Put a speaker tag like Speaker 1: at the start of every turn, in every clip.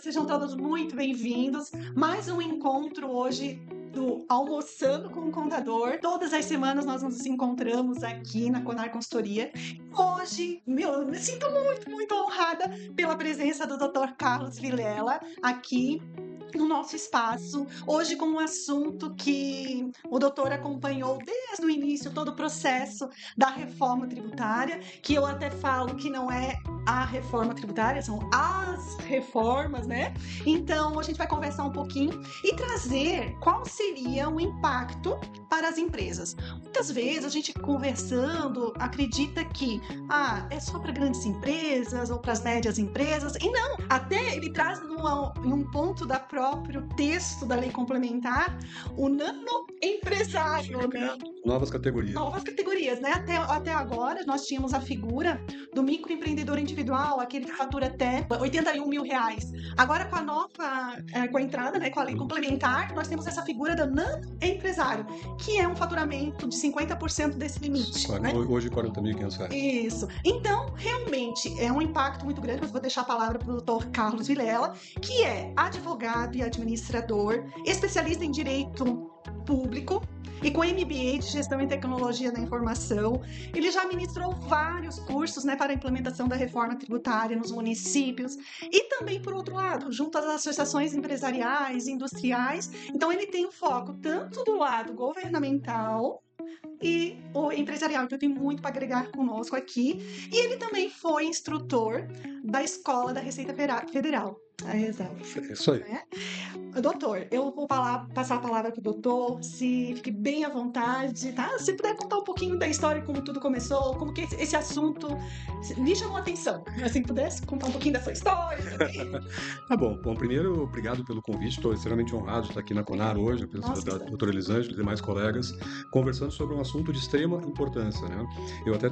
Speaker 1: sejam todos muito bem-vindos. Mais um encontro hoje do Almoçando com o Contador. Todas as semanas nós nos encontramos aqui na Conar Consultoria. Hoje, eu me sinto muito honrada pela presença do Dr. Carlos Vilela aqui no nosso espaço, hoje com um assunto que o doutor acompanhou desde o início, todo o processo da reforma tributária, que eu até falo que não é a reforma tributária, são as reformas, né? Então, a gente vai conversar um pouquinho e trazer qual seria o impacto para as empresas. Muitas vezes a gente conversando acredita que é só para grandes empresas ou para as médias empresas, e não, até ele traz em um ponto da próprio texto da lei complementar o nanoempresário, né?
Speaker 2: Novas categorias.
Speaker 1: Novas categorias, né? Até agora nós tínhamos a figura do microempreendedor individual, aquele que fatura até R$81 mil. Agora com a nova, com a entrada, né, com a lei complementar, nós temos essa figura do nanoempresário, que é um faturamento de 50% desse limite. Né?
Speaker 2: Hoje R$40.500.
Speaker 1: Isso. Então, realmente, é um impacto muito grande, mas vou deixar a palavra para o Dr. Carlos Vilela, que é advogado e administrador, especialista em direito público, e com MBA de Gestão e Tecnologia da Informação. Ele já ministrou vários cursos, né, para a implementação da reforma tributária nos municípios e também, por outro lado, junto às associações empresariais, industriais. Então, ele tem o foco tanto do lado governamental e o empresarial, então tem muito para agregar conosco aqui. E ele também foi instrutor da Escola da Receita Federal. Exato.
Speaker 2: É isso aí.
Speaker 1: Doutor, eu vou passar a palavra para o doutor, se fique bem à vontade, tá? Se puder contar um pouquinho da história, como tudo começou, como que esse assunto me chamou a atenção. Assim, pudesse contar um pouquinho da sua história.
Speaker 2: Tá bom. Bom, primeiro, obrigado pelo convite. Estou extremamente honrado de estar aqui na Conar hoje, a presença da doutora Elisângela e demais colegas, conversando sobre um assunto de extrema importância, né? Eu até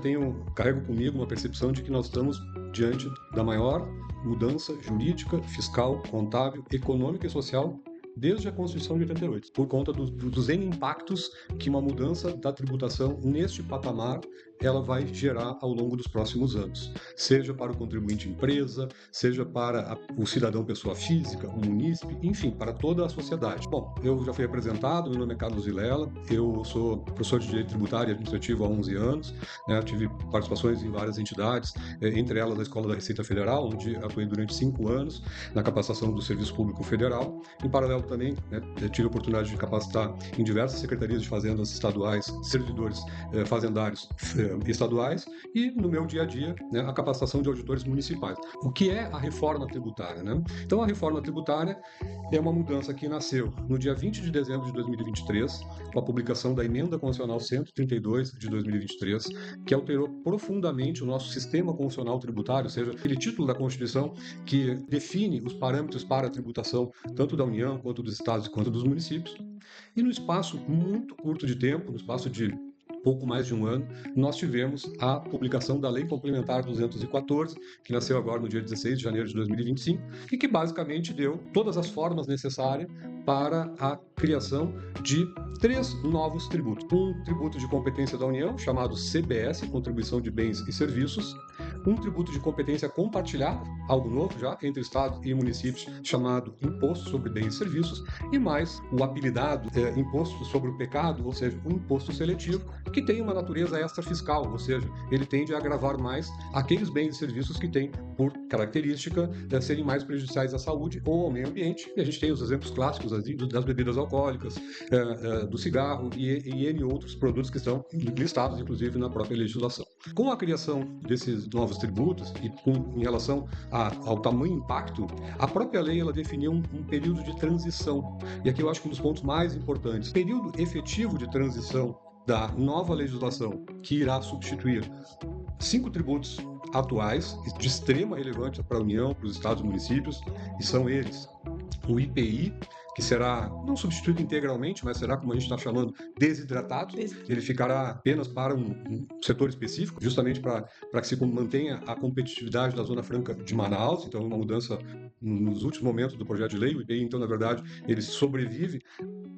Speaker 2: carrego comigo uma percepção de que nós estamos diante da maior mudança jurídica, fiscal, contábil, econômica e social desde a Constituição de 88, por conta dos N impactos que uma mudança da tributação neste patamar ela vai gerar ao longo dos próximos anos, seja para o contribuinte empresa, seja para o cidadão pessoa física, o munícipe, enfim, para toda a sociedade. Bom, eu já fui apresentado, meu nome é Carlos Vilela, eu sou professor de Direito Tributário e Administrativo há 11 anos, né, tive participações em várias entidades, entre elas a Escola da Receita Federal, onde atuei durante 5 anos na capacitação do Serviço Público Federal. Em paralelo também, né, tive a oportunidade de capacitar em diversas secretarias de fazendas estaduais, servidores fazendários estaduais e, no meu dia a dia, né, a capacitação de auditores municipais. O que é a reforma tributária, né? Então, a reforma tributária é uma mudança que nasceu no dia 20 de dezembro de 2023, com a publicação da Emenda Constitucional 132 de 2023, que alterou profundamente o nosso sistema constitucional tributário, ou seja, aquele título da Constituição que define os parâmetros para a tributação tanto da União, quanto dos estados, quanto dos municípios. E no espaço muito curto de tempo, no espaço de pouco mais de um ano, nós tivemos a publicação da Lei Complementar 214, que nasceu agora no dia 16 de janeiro de 2025, e que basicamente deu todas as formas necessárias para a criação de 3 novos tributos. Um tributo de competência da União, chamado CBS, Contribuição de Bens e Serviços, um tributo de competência compartilhada, algo novo já, entre Estado e municípios, chamado Imposto sobre Bens e Serviços, e mais o apelidado Imposto sobre o Pecado, ou seja, o Imposto Seletivo, que tem uma natureza extrafiscal, ou seja, ele tende a agravar mais aqueles bens e serviços que têm, por característica, serem mais prejudiciais à saúde ou ao meio ambiente. E a gente tem os exemplos clássicos das bebidas alcoólicas, do cigarro e N outros produtos que estão listados, inclusive, na própria legislação. Com a criação desses novos tributos e em relação ao tamanho e impacto, a própria lei ela definiu um período de transição. E aqui eu acho que um dos pontos mais importantes, período efetivo de transição da nova legislação que irá substituir 5 tributos atuais de extrema relevância para a União, para os estados e municípios, e são eles: o IPI, que será não substituído integralmente, mas será, como a gente está chamando, desidratado. Ele ficará apenas para um setor específico, justamente para que se mantenha a competitividade da Zona Franca de Manaus. Então, é uma mudança nos últimos momentos do projeto de lei. O IPI, então, na verdade, ele sobrevive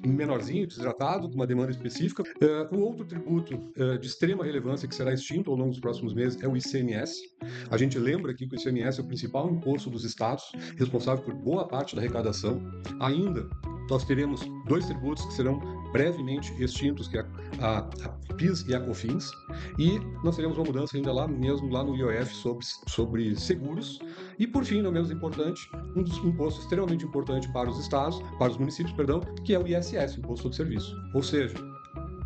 Speaker 2: menorzinho, desidratado, com uma demanda específica. O outro tributo de extrema relevância que será extinto ao longo dos próximos meses é o ICMS. A gente lembra aqui que o ICMS é o principal imposto dos estados, responsável por boa parte da arrecadação. Ainda nós teremos 2 tributos que serão brevemente extintos, que é a PIS e a COFINS, e nós teremos uma mudança ainda lá no IOF sobre seguros, e por fim, não menos importante, um dos impostos extremamente importante para os estados, para os municípios, perdão, que é o ISS, Imposto sobre Serviço. Ou seja,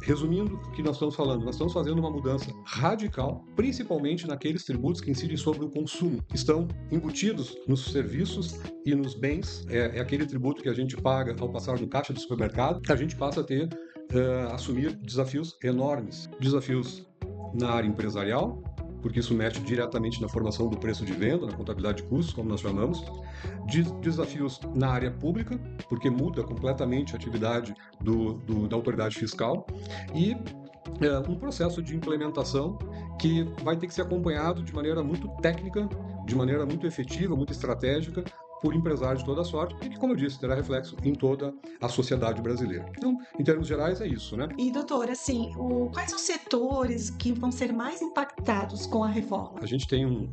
Speaker 2: resumindo o que nós estamos falando, nós estamos fazendo uma mudança radical, principalmente naqueles tributos que incidem sobre o consumo, que estão embutidos nos serviços e nos bens. É aquele tributo que a gente paga ao passar no caixa do supermercado. A gente passa a assumir desafios enormes, desafios na área empresarial, porque isso mexe diretamente na formação do preço de venda, na contabilidade de custos, como nós chamamos, desafios na área pública, porque muda completamente a atividade da autoridade fiscal, e um processo de implementação que vai ter que ser acompanhado de maneira muito técnica, de maneira muito efetiva, muito estratégica, por empresários de toda sorte, e que, como eu disse, terá reflexo em toda a sociedade brasileira. Então, em termos gerais, é isso, né?
Speaker 1: E, doutor, assim, quais os setores que vão ser mais impactados com a reforma?
Speaker 2: A gente tem um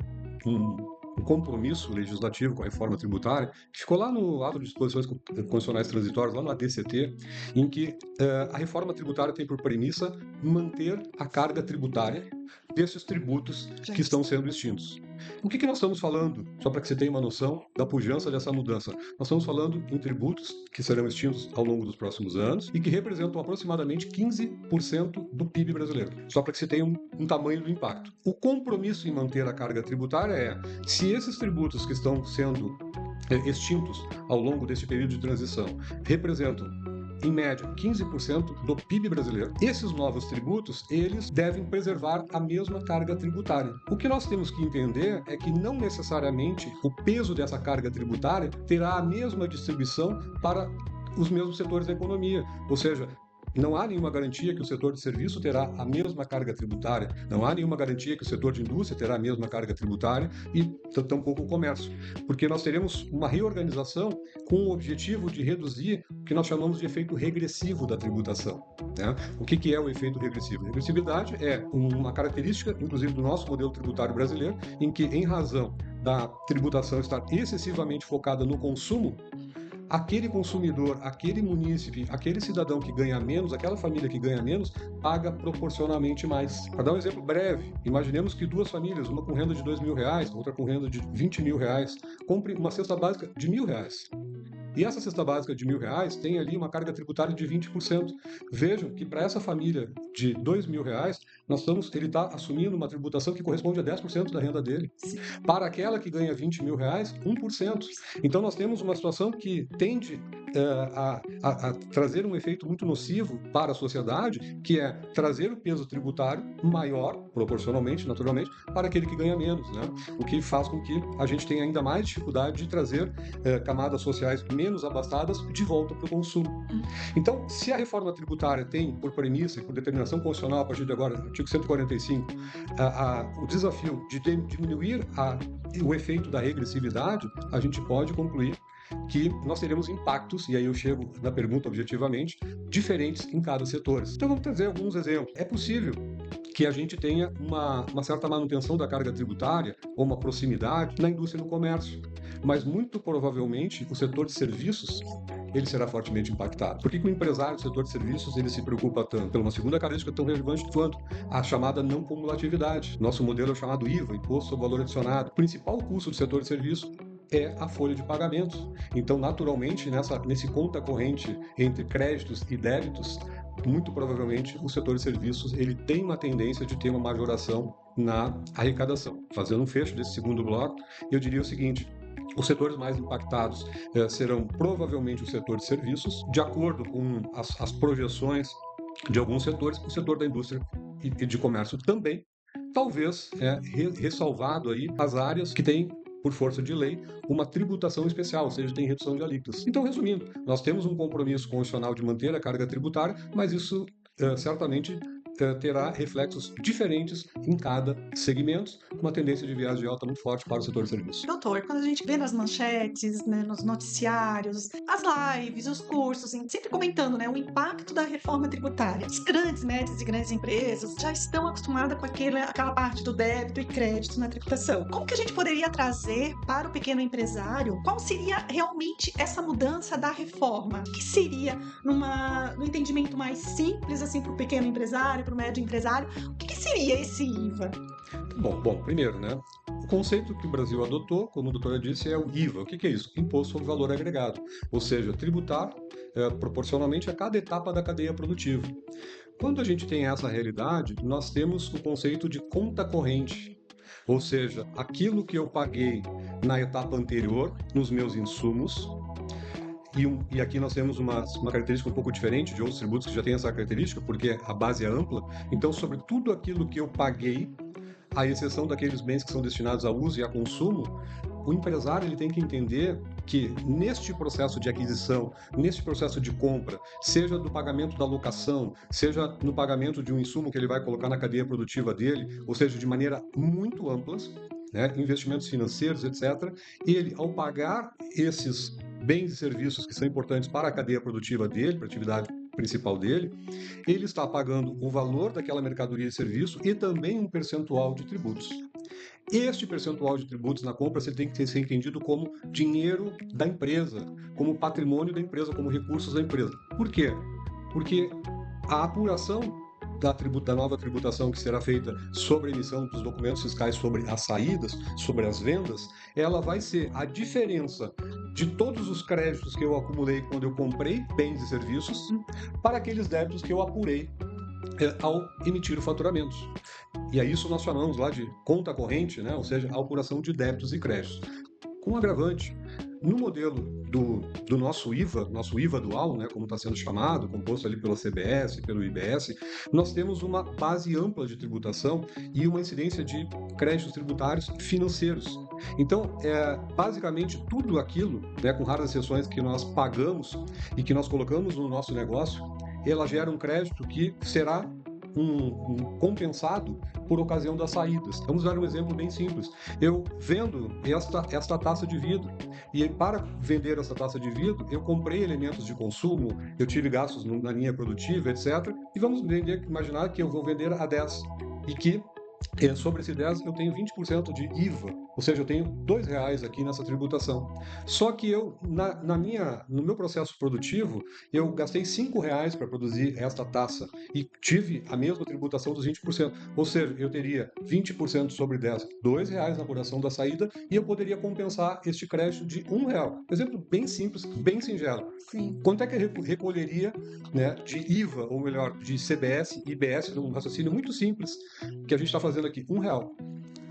Speaker 2: compromisso legislativo com a reforma tributária, que ficou lá no ato de disposições constitucionais transitórias, lá no ADCT, em que a reforma tributária tem por premissa manter a carga tributária desses tributos que estão sendo extintos. O que nós estamos falando, só para que você tenha uma noção da pujança dessa mudança? Nós estamos falando em tributos que serão extintos ao longo dos próximos anos e que representam aproximadamente 15% do PIB brasileiro, só para que você tenha um tamanho do impacto. O compromisso em manter a carga tributária é, se esses tributos que estão sendo extintos ao longo desse período de transição representam em média, 15% do PIB brasileiro. Esses novos tributos, eles devem preservar a mesma carga tributária. O que nós temos que entender é que não necessariamente o peso dessa carga tributária terá a mesma distribuição para os mesmos setores da economia. Ou seja, não há nenhuma garantia que o setor de serviço terá a mesma carga tributária, não há nenhuma garantia que o setor de indústria terá a mesma carga tributária e tampouco o comércio, porque nós teremos uma reorganização com o objetivo de reduzir o que nós chamamos de efeito regressivo da tributação, né? O que é o efeito regressivo? Regressividade é uma característica, inclusive, do nosso modelo tributário brasileiro, em que, em razão da tributação estar excessivamente focada no consumo, aquele consumidor, aquele munícipe, aquele cidadão que ganha menos, aquela família que ganha menos, paga proporcionalmente mais. Para dar um exemplo breve, imaginemos que 2 famílias, uma com renda de R$2.000, outra com renda de R$20.000, comprem uma cesta básica de R$1.000. E essa cesta básica de R$1.000 tem ali uma carga tributária de 20%. Vejam que para essa família de R$2.000, ele está assumindo uma tributação que corresponde a 10% da renda dele.
Speaker 1: Sim.
Speaker 2: Para aquela que ganha R$20.000, 1%. Então nós temos uma situação que tende a trazer um efeito muito nocivo para a sociedade, que é trazer o peso tributário maior, proporcionalmente, naturalmente, para aquele que ganha menos, né? O que faz com que a gente tenha ainda mais dificuldade de trazer camadas sociais menos abastadas de volta para o consumo. Então, se a reforma tributária tem por premissa e por determinação constitucional, a partir de agora, artigo 145, o desafio de diminuir o efeito da regressividade, a gente pode concluir que nós teremos impactos, e aí eu chego na pergunta objetivamente, diferentes em cada setor. Então vamos trazer alguns exemplos. É possível que a gente tenha uma certa manutenção da carga tributária ou uma proximidade na indústria e no comércio, mas muito provavelmente o setor de serviços ele será fortemente impactado. Por que o empresário do setor de serviços ele se preocupa tanto? Pela uma segunda característica tão relevante quanto a chamada não cumulatividade. Nosso modelo é o chamado IVA, Imposto sobre Valor Adicionado. O principal custo do setor de serviços é a folha de pagamentos. Então, naturalmente, nesse conta corrente entre créditos e débitos, muito provavelmente o setor de serviços ele tem uma tendência de ter uma majoração na arrecadação. Fazendo um fecho desse segundo bloco, eu diria o seguinte: os setores mais impactados serão provavelmente o setor de serviços, de acordo com as projeções de alguns setores, o setor da indústria e de comércio também, talvez ressalvado aí as áreas que têm, por força de lei, uma tributação especial, ou seja, tem redução de alíquotas. Então, resumindo, nós temos um compromisso constitucional de manter a carga tributária, mas isso certamente terá reflexos diferentes em cada segmento, uma tendência de viés de alta muito forte para o setor de serviços.
Speaker 1: Doutor, quando a gente vê nas manchetes, né, nos noticiários, as lives, os cursos, sempre comentando, né, o impacto da reforma tributária. As grandes, médias e grandes empresas já estão acostumadas com aquela parte do débito e crédito na tributação. Como que a gente poderia trazer para o pequeno empresário? Qual seria realmente essa mudança da reforma? O que seria no entendimento mais simples, assim, para o pequeno empresário, para o médio empresário? O que seria esse IVA?
Speaker 2: Bom, primeiro, né? O conceito que o Brasil adotou, como a doutora disse, é o IVA. O que é isso? Imposto sobre Valor Agregado, ou seja, tributar proporcionalmente a cada etapa da cadeia produtiva. Quando a gente tem essa realidade, nós temos o conceito de conta corrente, ou seja, aquilo que eu paguei na etapa anterior, nos meus insumos. E aqui nós temos uma característica um pouco diferente de outros tributos que já têm essa característica, porque a base é ampla. Então, sobre tudo aquilo que eu paguei, à exceção daqueles bens que são destinados a uso e a consumo, o empresário ele tem que entender que neste processo de aquisição, neste processo de compra, seja do pagamento da locação, seja no pagamento de um insumo que ele vai colocar na cadeia produtiva dele, ou seja, de maneira muito ampla, né, investimentos financeiros, etc., ele, ao pagar esses bens e serviços que são importantes para a cadeia produtiva dele, para a atividade principal dele, ele está pagando o valor daquela mercadoria e serviço e também um percentual de tributos. Este percentual de tributos na compra ele tem que ser entendido como dinheiro da empresa, como patrimônio da empresa, como recursos da empresa. Por quê? Porque a apuração da nova tributação que será feita sobre a emissão dos documentos fiscais, sobre as saídas, sobre as vendas, ela vai ser a diferença de todos os créditos que eu acumulei quando eu comprei bens e serviços para aqueles débitos que eu apurei ao emitir o faturamento. E a isso nós chamamos lá de conta corrente, né? Ou seja, a apuração de débitos e créditos. Com agravante, no modelo do nosso IVA dual, né, como está sendo chamado, composto ali pela CBS, pelo IBS, nós temos uma base ampla de tributação e uma incidência de créditos tributários financeiros. Então, basicamente tudo aquilo, né, com raras exceções, que nós pagamos e que nós colocamos no nosso negócio, ela gera um crédito que será compensado por ocasião das saídas. Vamos dar um exemplo bem simples. Eu vendo esta taça de vidro e para vender essa taça de vidro eu comprei elementos de consumo, eu tive gastos na linha produtiva, etc. E vamos imaginar que eu vou vender a 10 e que sobre esse 10 eu tenho 20% de IVA, ou seja, eu tenho R$2 aqui nessa tributação. Só que eu, no meu processo produtivo, eu gastei R$5 para produzir esta taça e tive a mesma tributação dos 20%. Ou seja, eu teria 20% sobre 10, R$2 na apuração da saída e eu poderia compensar este crédito de R$1. Exemplo bem simples, bem singelo.
Speaker 1: Sim.
Speaker 2: Quanto é que eu recolheria, né, de IVA, ou melhor, de CBS e IBS, num raciocínio muito simples que a gente está fazendo aqui? R$1.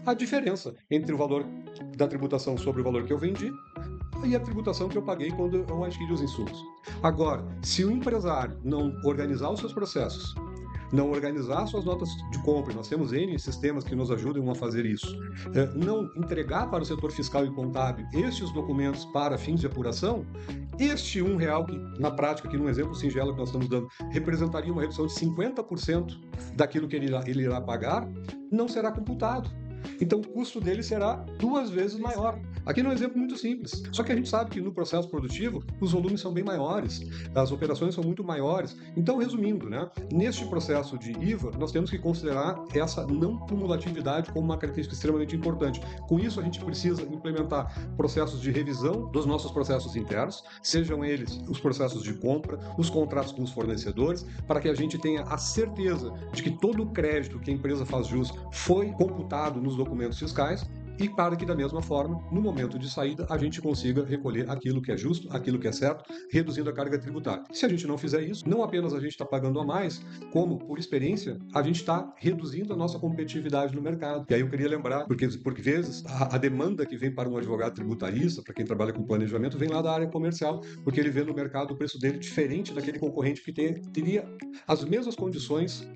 Speaker 2: A diferença entre o valor da tributação sobre o valor que eu vendi e a tributação que eu paguei quando eu adquiri os insumos. Agora, se o empresário não organizar os seus processos, não organizar suas notas de compra, nós temos N sistemas que nos ajudam a fazer isso, não entregar para o setor fiscal e contábil estes documentos para fins de apuração, este R$1, que na prática, aqui num exemplo singelo que nós estamos dando, representaria uma redução de 50% daquilo que ele irá pagar, não será computado. Então o custo dele será 2 vezes maior. Aqui é um exemplo muito simples. Só que a gente sabe que no processo produtivo os volumes são bem maiores, as operações são muito maiores. Então, resumindo, né, neste processo de IVA, nós temos que considerar essa não cumulatividade como uma característica extremamente importante. Com isso, a gente precisa implementar processos de revisão dos nossos processos internos, sejam eles os processos de compra, os contratos com os fornecedores, para que a gente tenha a certeza de que todo o crédito que a empresa faz jus foi computado nos documentos fiscais e para que, da mesma forma, no momento de saída, a gente consiga recolher aquilo que é justo, aquilo que é certo, reduzindo a carga tributária. Se a gente não fizer isso, não apenas a gente está pagando a mais, como, por experiência, a gente está reduzindo a nossa competitividade no mercado. E aí eu queria lembrar, porque por vezes a demanda que vem para um advogado tributarista, para quem trabalha com planejamento, vem lá da área comercial, porque ele vê no mercado o preço dele diferente daquele concorrente que teria as mesmas condições,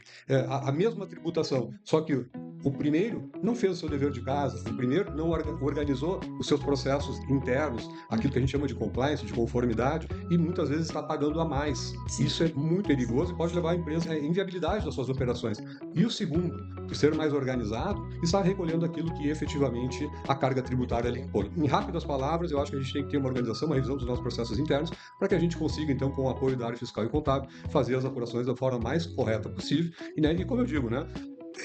Speaker 2: a mesma tributação, só que o primeiro não fez o seu dever de casa, o primeiro primeiro não organizou os seus processos internos, aquilo que a gente chama de compliance, de conformidade, e muitas vezes está pagando a mais.
Speaker 1: Sim.
Speaker 2: Isso é muito perigoso e pode levar a empresa à inviabilidade das suas operações. E o segundo, por ser mais organizado, está recolhendo aquilo que efetivamente a carga tributária lhe impõe. Em rápidas palavras, eu acho que a gente tem que ter uma organização, uma revisão dos nossos processos internos, para que a gente consiga, então, com o apoio da área fiscal e contábil, fazer as apurações da forma mais correta possível. E, né, e como eu digo, né,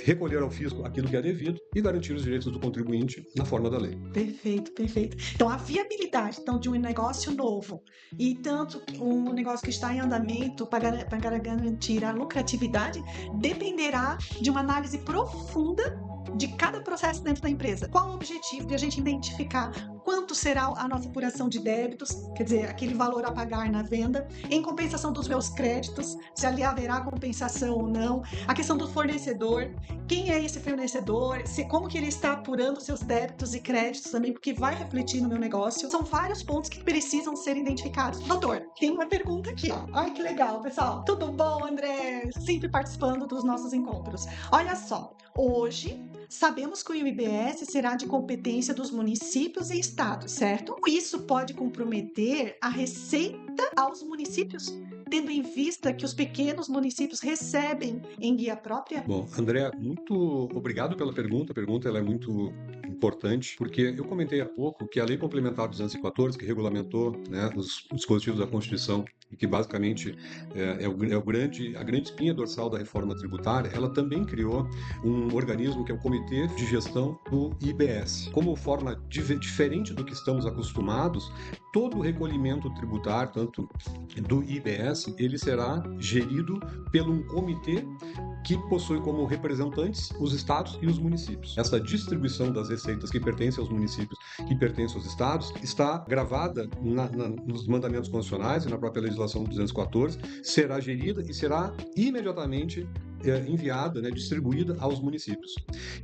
Speaker 2: recolher ao fisco aquilo que é devido e garantir os direitos do contribuinte na forma da lei.
Speaker 1: Perfeito, perfeito. Então, a viabilidade de um negócio novo e tanto um negócio que está em andamento para garantir a lucratividade dependerá de uma análise profunda de cada processo dentro da empresa. Qual o objetivo de a gente identificar quanto será a nossa apuração de débitos, quer dizer, aquele valor a pagar na venda, em compensação dos meus créditos, se ali haverá compensação ou não, a questão do fornecedor, quem é esse fornecedor, como que ele está apurando seus débitos e créditos também, porque vai refletir no meu negócio. São vários pontos que precisam ser identificados. Doutor, tem uma pergunta aqui, ó. Ai, que legal, pessoal. Tudo bom, André? Sempre participando dos nossos encontros. Olha só, hoje sabemos que o IBS será de competência dos municípios e estados, certo? Isso pode comprometer a receita aos municípios, tendo em vista que os pequenos municípios recebem em guia própria?
Speaker 2: Bom, André, muito obrigado pela pergunta. A pergunta ela é muito importante, porque eu comentei há pouco que a Lei Complementar 214, que regulamentou, né, os dispositivos da Constituição e que basicamente a grande espinha dorsal da reforma tributária, ela também criou um organismo que é o Comitê de Gestão do IBS. Como forma diferente do que estamos acostumados, todo o recolhimento tributário, tanto do IBS, ele será gerido por um comitê que possui como representantes os estados e os municípios. Essa distribuição das receitas que pertencem aos municípios, que pertencem aos estados, está gravada nos mandamentos constitucionais e na própria legislação 214, será gerida e será imediatamente enviada, né, distribuída aos municípios.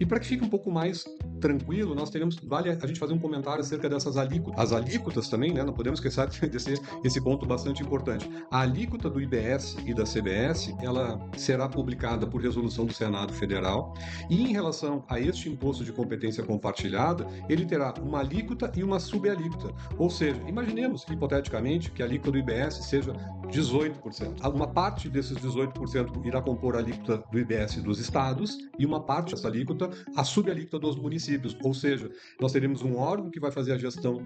Speaker 2: E para que fique um pouco mais tranquilo, nós teremos, vale a gente fazer um comentário acerca dessas alíquotas. As alíquotas também, né, não podemos esquecer desse ponto bastante importante. A alíquota do IBS e da CBS, ela será publicada por resolução do Senado Federal, e em relação a este imposto de competência compartilhada, ele terá uma alíquota e uma subalíquota. Ou seja, imaginemos hipoteticamente que a alíquota do IBS seja 18%. Uma parte desses 18% irá compor a alíquota do IBS dos estados e uma parte dessa alíquota, a subalíquota dos municípios. Ou seja, nós teremos um órgão que vai fazer a gestão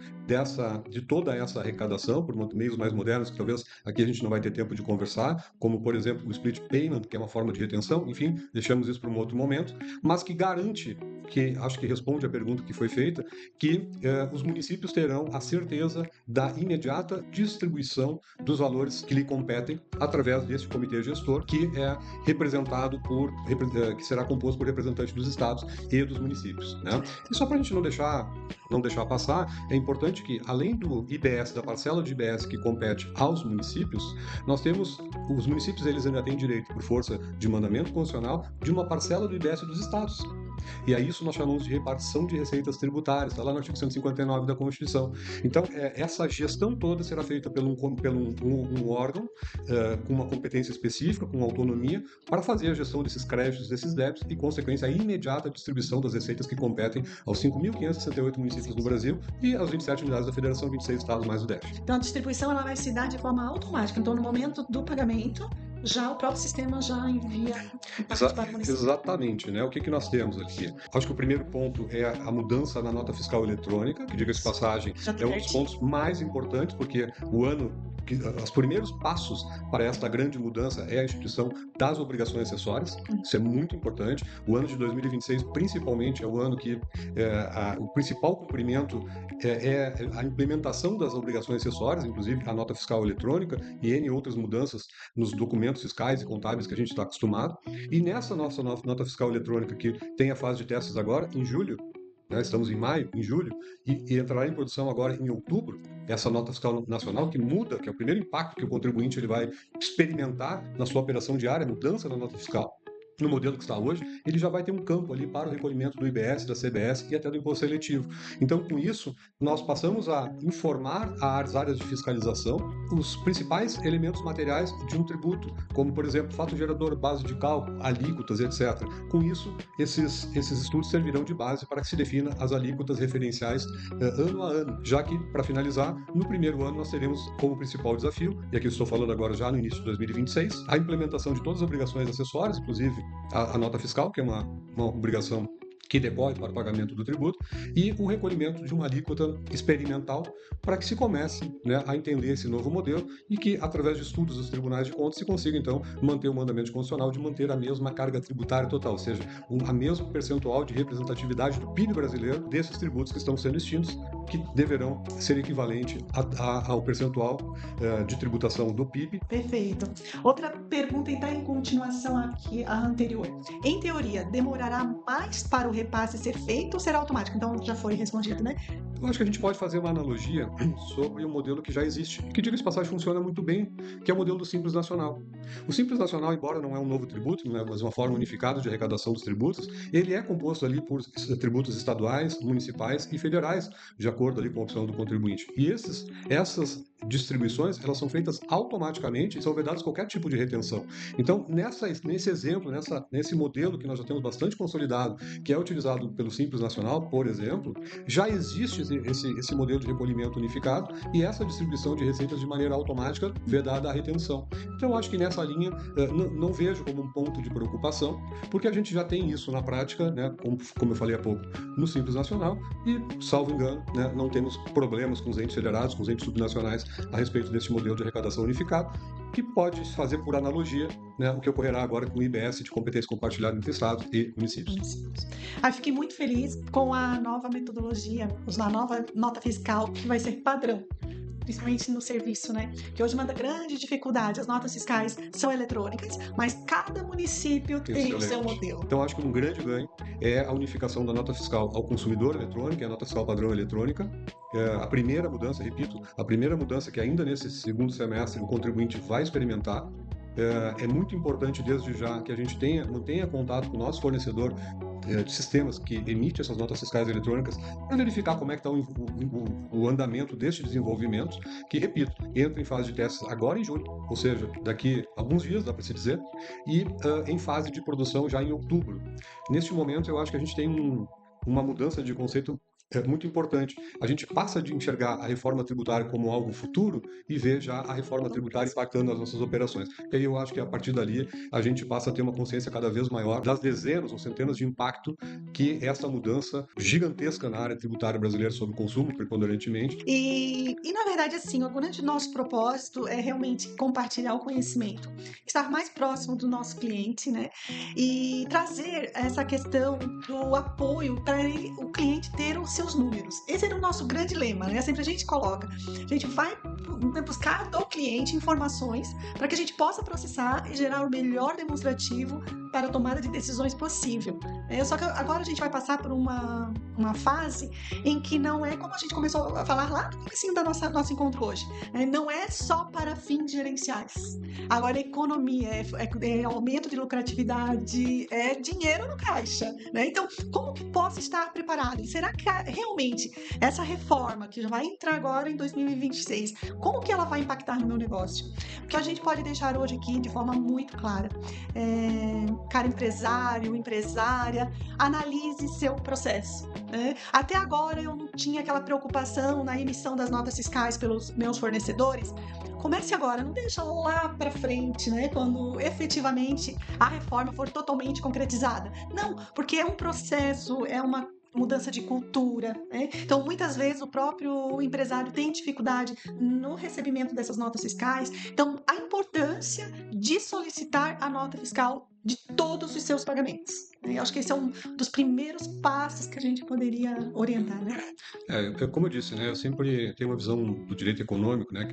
Speaker 2: de toda essa arrecadação por meios mais modernos, que talvez aqui a gente não vai ter tempo de conversar, como, por exemplo, o split payment, que é uma forma de retenção, enfim, deixamos isso para um outro momento, mas que garante, que acho que responde à pergunta que foi feita, que os municípios terão a certeza da imediata distribuição dos valores que lhe competem através desse comitê gestor, que é representado que será composto por representantes dos estados e dos municípios, né? E só para a gente não deixar passar, é importante que, além do IBS, da parcela de IBS que compete aos municípios, nós temos, os municípios eles ainda têm direito, por força de mandamento constitucional, de uma parcela do IBS dos estados. E a isso nós chamamos de repartição de receitas tributárias, está lá no artigo 159 da Constituição. Então, essa gestão toda será feita por um órgão com uma competência específica, com autonomia, para fazer a gestão desses créditos, desses débitos e, consequência, a imediata distribuição das receitas que competem aos 5.568 municípios no Brasil e aos 27 unidades da Federação, 26 estados mais o DF.
Speaker 1: Então, a distribuição ela vai se dar de forma automática. Então, no momento do pagamento, já o próprio sistema já envia para o município.
Speaker 2: Exatamente, né? O que nós temos aqui? Acho que o primeiro ponto é a mudança na nota fiscal eletrônica, que, diga-se de passagem, é um dos pontos mais importantes, porque os primeiros passos para esta grande mudança é a instituição das obrigações acessórias. Isso é muito importante. O ano de 2026, principalmente, é o ano que o principal cumprimento é a implementação das obrigações acessórias, inclusive a nota fiscal eletrônica e N outras mudanças nos documentos fiscais e contábeis que a gente está acostumado. E nessa nossa nota fiscal eletrônica, que tem a fase de testes agora, em julho, né, estamos em maio, em julho, e entrará em produção agora em outubro, essa nota fiscal nacional que muda, que é o primeiro impacto que o contribuinte ele vai experimentar na sua operação diária, mudança na nota fiscal. no modelo que está hoje, ele já vai ter um campo ali para o recolhimento do IBS, da CBS e até do imposto seletivo. Então, com isso, nós passamos a informar às áreas de fiscalização os principais elementos materiais de um tributo, como, por exemplo, fato gerador, base de cálculo, alíquotas, etc. Com isso, esses estudos servirão de base para que se defina as alíquotas referenciais ano a ano, já que, para finalizar, no primeiro ano nós teremos como principal desafio, e aqui eu estou falando agora já no início de 2026, a implementação de todas as obrigações acessórias, inclusive a nota fiscal, que é uma obrigação que decorre para o pagamento do tributo, e o recolhimento de uma alíquota experimental para que se comece, né, a entender esse novo modelo e que, através de estudos dos tribunais de contas, se consiga, então, manter o mandamento constitucional de manter a mesma carga tributária total, ou seja, a mesmo percentual de representatividade do PIB brasileiro desses tributos que estão sendo extintos, que deverão ser equivalente ao percentual de tributação do PIB.
Speaker 1: Perfeito. Outra pergunta está em continuação aqui à anterior. Em teoria, demorará mais para o repasse ser feito ou será automático? Então já foi respondido, né?
Speaker 2: Eu acho que a gente pode fazer uma analogia sobre um modelo que já existe, que, diga-se de passagem, funciona muito bem, que é o modelo do Simples Nacional. O Simples Nacional, embora não é um novo tributo, não é mas uma forma unificada de arrecadação dos tributos, ele é composto ali por tributos estaduais, municipais e federais, de acordo ali com a opção do contribuinte. E essas distribuições, elas são feitas automaticamente e são vedadas qualquer tipo de retenção. Então, nesse exemplo, nesse modelo que nós já temos bastante consolidado, que é utilizado pelo Simples Nacional, por exemplo, já existe esse modelo de recolhimento unificado e essa distribuição de receitas de maneira automática vedada à retenção. Então, eu acho que nessa linha não vejo como um ponto de preocupação, porque a gente já tem isso na prática, né, como eu falei há pouco, no Simples Nacional e, salvo engano, né, não temos problemas com os entes federados, com os entes subnacionais a respeito desse modelo de arrecadação unificado, que pode fazer por analogia, né, o que ocorrerá agora com o IBS de competência compartilhada entre estados e municípios.
Speaker 1: Fiquei muito feliz com a nova metodologia, a nova nota fiscal que vai ser padrão, principalmente no serviço, né? Que hoje manda grande dificuldade. As notas fiscais são eletrônicas, mas cada município tem o seu modelo.
Speaker 2: Então, acho que um grande ganho é a unificação da nota fiscal ao consumidor eletrônica, a nota fiscal padrão eletrônica. A primeira mudança, repito, a primeira mudança que ainda nesse segundo semestre o contribuinte vai experimentar. É muito importante desde já que a gente mantenha contato com o nosso fornecedor de sistemas que emite essas notas fiscais eletrônicas para verificar como é que está o andamento deste desenvolvimento, que, repito, entra em fase de testes agora em julho, ou seja, daqui a alguns dias, dá para se dizer, e em fase de produção já em outubro. Neste momento, eu acho que a gente tem uma mudança de conceito muito importante. A gente passa de enxergar a reforma tributária como algo futuro e vê já a reforma tributária impactando as nossas operações. E aí eu acho que a partir dali a gente passa a ter uma consciência cada vez maior das dezenas ou centenas de impacto que essa mudança gigantesca na área tributária brasileira sobre o consumo, preponderantemente.
Speaker 1: E na verdade, assim, o grande nosso propósito é realmente compartilhar o conhecimento, estar mais próximo do nosso cliente, né? E trazer essa questão do apoio para o cliente ter os seus números. Esse é o nosso grande lema, né? Sempre a gente coloca. A gente vai buscar do cliente informações para que a gente possa processar e gerar o melhor demonstrativo para a tomada de decisões possível. Só que agora a gente vai passar por uma fase em que não é como a gente começou a falar lá no comecinho da nosso encontro hoje. Não é só para fins gerenciais. Agora é economia, é aumento de lucratividade, é dinheiro no caixa, né? Então, como que posso estar preparado? Será que realmente essa reforma que já vai entrar agora em 2026, como que ela vai impactar no meu negócio? O que a gente pode deixar hoje aqui de forma muito clara. Cara empresário, empresária, analise seu processo. Até agora eu não tinha aquela preocupação na emissão das notas fiscais pelos meus fornecedores. Comece agora, não deixa lá para frente, né? Quando efetivamente a reforma for totalmente concretizada. Não, porque é um processo, é uma mudança de cultura, né? Então, muitas vezes o próprio empresário tem dificuldade no recebimento dessas notas fiscais. Então, a importância de solicitar a nota fiscal de todos os seus pagamentos. Eu acho que esse é um dos primeiros passos que a gente poderia orientar, né?
Speaker 2: Como eu disse, né? Eu sempre tenho uma visão do direito econômico, né?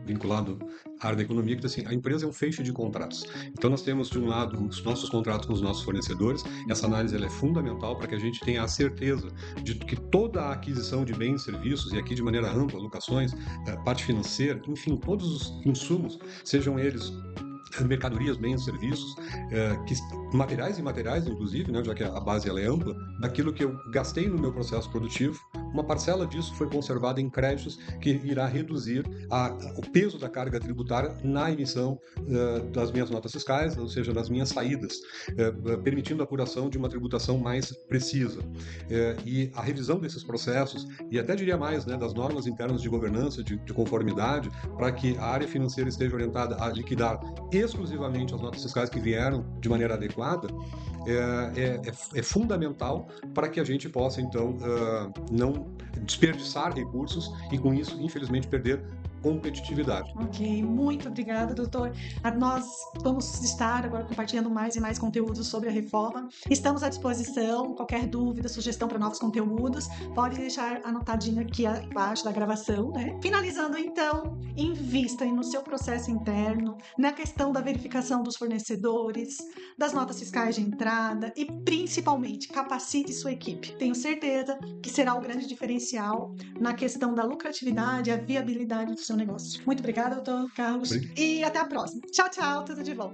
Speaker 2: Vinculado à área da economia, que assim, a empresa é um feixe de contratos. Então nós temos de um lado os nossos contratos com os nossos fornecedores. Essa análise ela é fundamental para que a gente tenha a certeza de que toda a aquisição de bens e serviços, e aqui de maneira ampla, locações, parte financeira, enfim, todos os insumos, sejam eles mercadorias, bens, serviços, materiais e imateriais, inclusive, né, já que a base ela é ampla, daquilo que eu gastei no meu processo produtivo, uma parcela disso foi conservada em créditos que irá reduzir o peso da carga tributária na emissão das minhas notas fiscais, ou seja, das minhas saídas, permitindo a apuração de uma tributação mais precisa. E a revisão desses processos, e até diria mais, né, das normas internas de governança, de conformidade, para que a área financeira esteja orientada a liquidar exclusivamente as notas fiscais que vieram de maneira adequada, é fundamental para que a gente possa, então, não desperdiçar recursos e, com isso, infelizmente, perder competitividade.
Speaker 1: Ok, muito obrigada, doutor. Nós vamos estar agora compartilhando mais e mais conteúdos sobre a reforma. Estamos à disposição. Qualquer dúvida, sugestão para novos conteúdos, pode deixar anotadinho aqui abaixo da gravação, né? Finalizando, então, invista no seu processo interno, na questão da verificação dos fornecedores, das notas fiscais de entrada e, principalmente, capacite sua equipe. Tenho certeza que será o grande diferencial na questão da lucratividade e a viabilidade do seu negócio. Muito obrigada, doutor Carlos. E até a próxima. Tchau, tchau. Tudo de bom.